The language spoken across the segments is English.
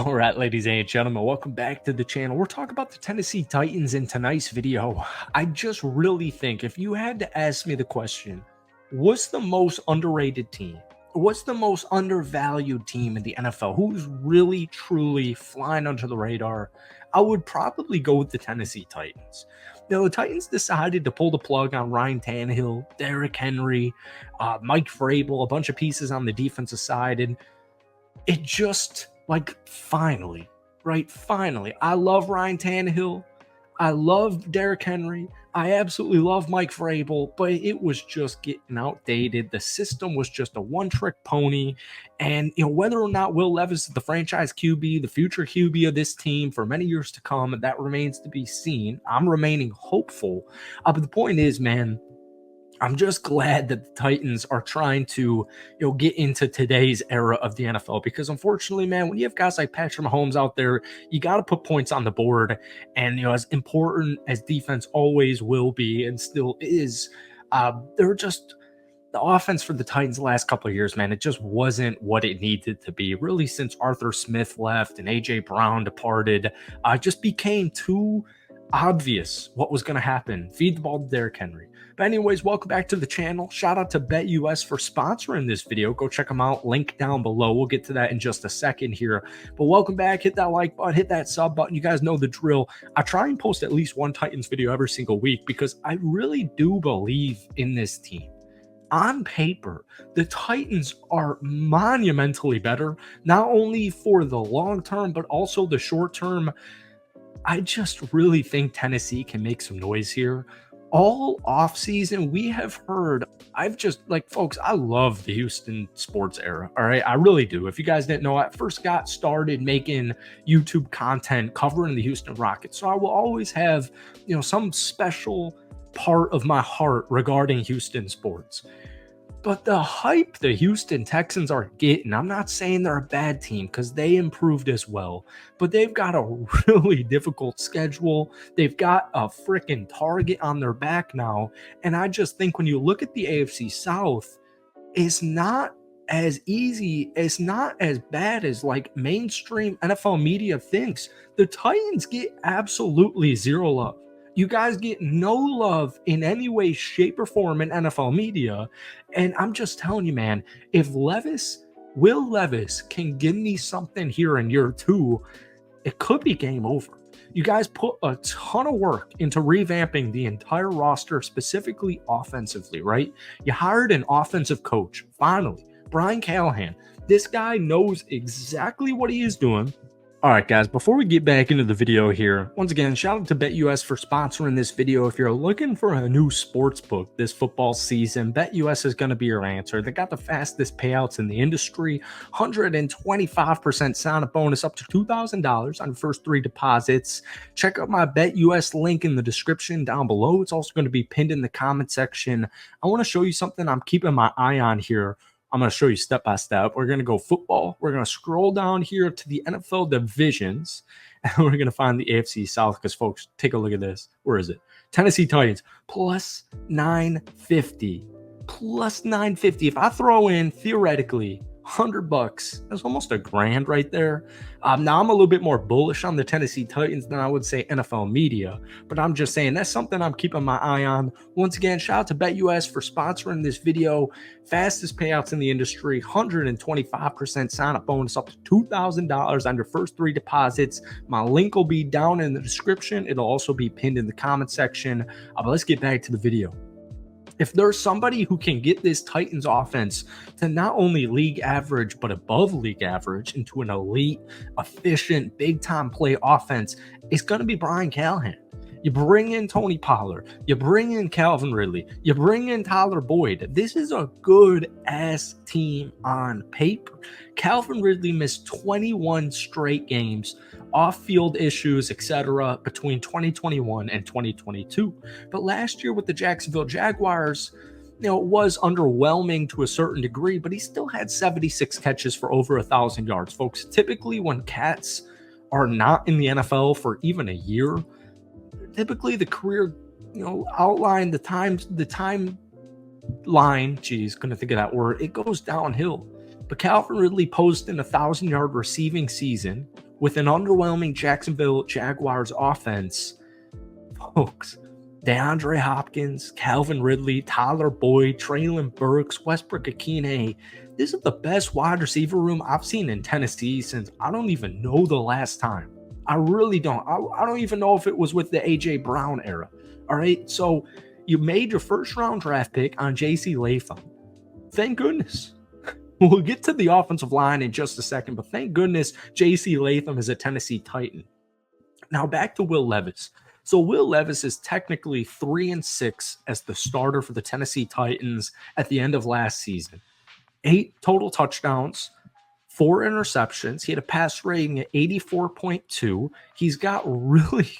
All right, ladies and gentlemen, welcome back to the channel. We're talking about the Tennessee Titans in tonight's video. I just really think if you had to ask me the question, what's the most underrated team? What's the most undervalued team in the NFL? Who's really, truly flying under the radar? I would probably go with the Tennessee Titans. Now, the Titans decided to pull the plug on Ryan Tannehill, Derrick Henry, Mike Vrabel, a bunch of pieces on the defensive side, and it just finally, right? Finally, I love Ryan Tannehill. I love Derrick Henry. I absolutely love Mike Vrabel, but it was just getting outdated. The system was just a one-trick pony. And, whether or not Will Levis is the franchise QB, the future QB of this team for many years to come, that remains to be seen. I'm remaining hopeful. But the point is, man, I'm just glad that the Titans are trying to, get into today's era of the NFL because unfortunately, man, when you have guys like Patrick Mahomes out there, you got to put points on the board. And, as important as defense always will be and still is, they're just the offense for the Titans the last couple of years, man, it just wasn't what it needed to be. Really, since Arthur Smith left and A.J. Brown departed, just became too obvious what was going to happen. Feed the ball to Derrick Henry. But anyways, welcome back to the channel. Shout out to BetUS for sponsoring this video. Go check them out. Link down below. We'll get to that in just a second here. But welcome back. Hit that like button. Hit that sub button. You guys know the drill. I try and post at least one Titans video every single week because I really do believe in this team. On paper, the Titans are monumentally better, not only for the long term, but also the short term. I just really think Tennessee can make some noise here. All offseason, we have heard, folks, I love the Houston sports era, all right? I really do. If you guys didn't know, I first got started making YouTube content covering the Houston Rockets. So I will always have, some special part of my heart regarding Houston sports. But the hype the Houston Texans are getting, I'm not saying they're a bad team because they improved as well, but they've got a really difficult schedule. They've got a freaking target on their back now. And I just think when you look at the AFC South, it's not as easy, it's not as bad as mainstream NFL media thinks. The Titans get absolutely zero love. You guys get no love in any way, shape, or form in NFL media. And I'm just telling you, man, if Will Levis can give me something here in year 2, it could be game over. You guys put a ton of work into revamping the entire roster, specifically offensively, right? You hired an offensive coach, finally, Brian Callahan. This guy knows exactly what he is doing. All right, guys, before we get back into the video here, once again, shout out to BetUS for sponsoring this video. If you're looking for a new sports book this football season, BetUS is going to be your answer. They got the fastest payouts in the industry, 125% sign-up bonus up to $2,000 on your first 3 deposits. Check out my BetUS link in the description down below. It's also going to be pinned in the comment section. I want to show you something I'm keeping my eye on here. I'm going to show you step by step. We're going to go football. We're going to scroll down here to the NFL divisions, and we're going to find the AFC South because, folks, take a look at this. Where is it? Tennessee Titans, plus 950. Plus 950. If I throw in, theoretically, $100, that's almost $1,000 right there. Now I'm a little bit more bullish on the Tennessee Titans than I would say NFL media, but I'm just saying that's something I'm keeping my eye on. Once again, shout out to BetUS for sponsoring this video. Fastest payouts in the industry, 125% sign-up bonus up to $2,000 on your first 3 deposits. My link will be down in the description. It'll also be pinned in the comment section. But let's get back to the video. If there's somebody who can get this Titans offense to not only league average, but above league average into an elite, efficient, big-time play offense, it's going to be Brian Callahan. You bring in Tony Pollard. You bring in Calvin Ridley. You bring in Tyler Boyd. This is a good-ass team on paper. Calvin Ridley missed 21 straight games, off-field issues, etc. between 2021 and 2022. But last year with the Jacksonville Jaguars, it was underwhelming to a certain degree, but he still had 76 catches for over 1,000 yards. Folks, typically when cats are not in the NFL for even a year, typically the career, outline, the timeline, couldn't think of that word, it goes downhill. But Calvin Ridley posted a 1,000-yard receiving season with an underwhelming Jacksonville Jaguars offense, folks, DeAndre Hopkins, Calvin Ridley, Tyler Boyd, Traylon Burks, Westbrook Akine. This is the best wide receiver room I've seen in Tennessee since I don't even know the last time. I really don't. I don't even know if it was with the A.J. Brown era. All right. So you made your first round draft pick on J.C. Latham. Thank goodness. We'll get to the offensive line in just a second, but thank goodness J.C. Latham is a Tennessee Titan. Now back to Will Levis. So Will Levis is technically 3-6 as the starter for the Tennessee Titans at the end of last season. 8 total touchdowns, 4 interceptions. He had a pass rating at 84.2. He's got really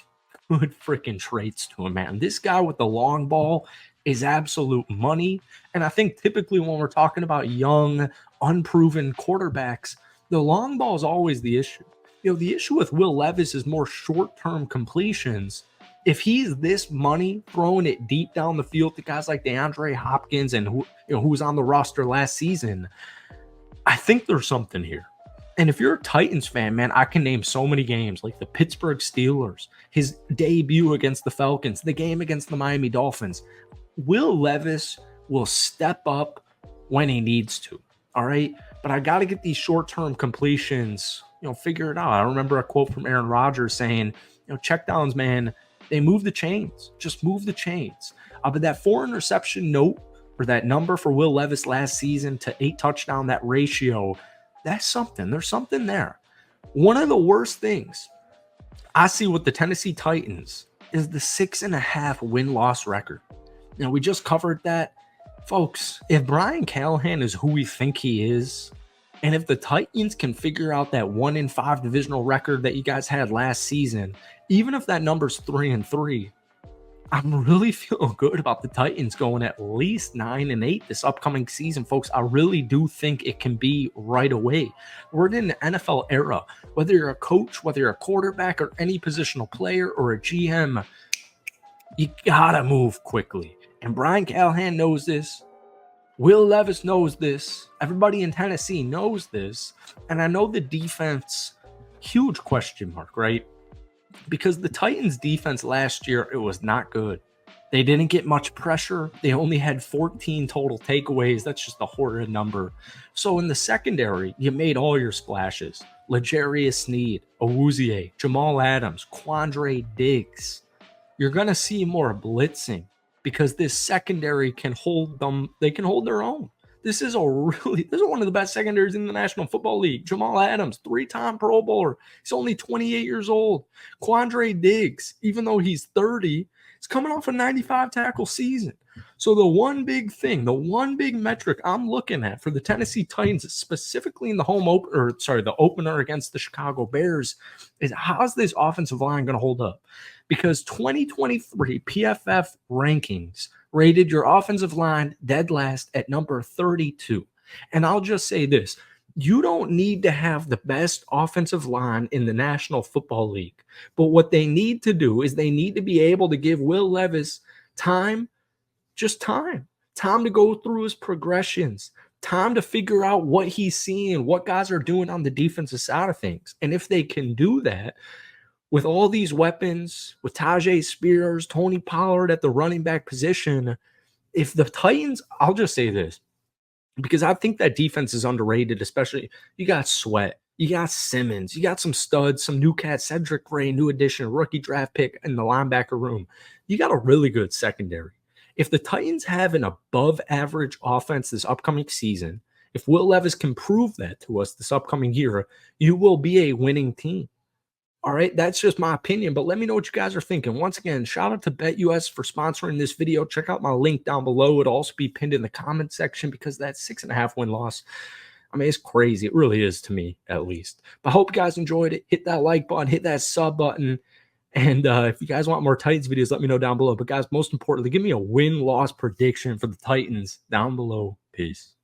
good freaking traits to him, man. This guy with the long ball is absolute money. And I think typically when we're talking about young, unproven quarterbacks, the long ball is always the issue. You know, the issue with Will Levis is more short-term completions. If he's this money, throwing it deep down the field to guys like DeAndre Hopkins and who was on the roster last season, I think there's something here. And if you're a Titans fan, man, I can name so many games like the Pittsburgh Steelers, his debut against the Falcons, the game against the Miami Dolphins. Will Levis will step up when he needs to. All right. But I got to get these short-term completions, figure it out. I remember a quote from Aaron Rodgers saying, checkdowns, man, they move the chains. Just move the chains. But that 4 interception note or that number for Will Levis last season to 8 touchdown, that ratio, that's something. There's something there. One of the worst things I see with the Tennessee Titans is the 6.5 win-loss record. Now, we just covered that. Folks, if Brian Callahan is who we think he is, and if the Titans can figure out that 1-5 divisional record that you guys had last season, even if that number's 3-3, I'm really feeling good about the Titans going at least 9-8 this upcoming season, folks. I really do think it can be right away. We're in an NFL era. Whether you're a coach, whether you're a quarterback, or any positional player or a GM, you gotta move quickly. And Brian Callahan knows this. Will Levis knows this. Everybody in Tennessee knows this. And I know the defense, huge question mark, right? Because the Titans defense last year, it was not good. They didn't get much pressure. They only had 14 total takeaways. That's just a horrid number. So in the secondary, you made all your splashes. L'Jarius Sneed, Awuzie, Jamal Adams, Quandre Diggs. You're going to see more blitzing because this secondary can hold them. They can hold their own. This is one of the best secondaries in the National Football League. Jamal Adams, 3-time Pro Bowler. He's only 28 years old. Quandre Diggs, even though he's 30, he's coming off a 95 tackle season. So the one big thing, the one big metric I'm looking at for the Tennessee Titans, specifically in the the opener against the Chicago Bears, is how's this offensive line going to hold up? Because 2023 PFF rankings rated your offensive line dead last at number 32. And I'll just say this. You don't need to have the best offensive line in the National Football League. But what they need to do is they need to be able to give Will Levis time to go through his progressions, time to figure out what he's seeing, what guys are doing on the defensive side of things. And if they can do that, with all these weapons, with Tajay Spears, Tony Pollard at the running back position, if the Titans, I'll just say this, because I think that defense is underrated, especially you got Sweat, you got Simmons, you got some studs, some new cats, Cedric Gray, new addition, rookie draft pick in the linebacker room. You got a really good secondary. If the Titans have an above average offense this upcoming season, if Will Levis can prove that to us this upcoming year, you will be a winning team. All right, that's just my opinion, but let me know what you guys are thinking. Once again, shout out to BetUS for sponsoring this video. Check out my link down below. It'll also be pinned in the comment section because that 6.5 win loss, I mean, it's crazy. It really is to me, at least. But I hope you guys enjoyed it. Hit that like button, hit that sub button. And if you guys want more Titans videos, let me know down below. But guys, most importantly, give me a win-loss prediction for the Titans down below. Peace.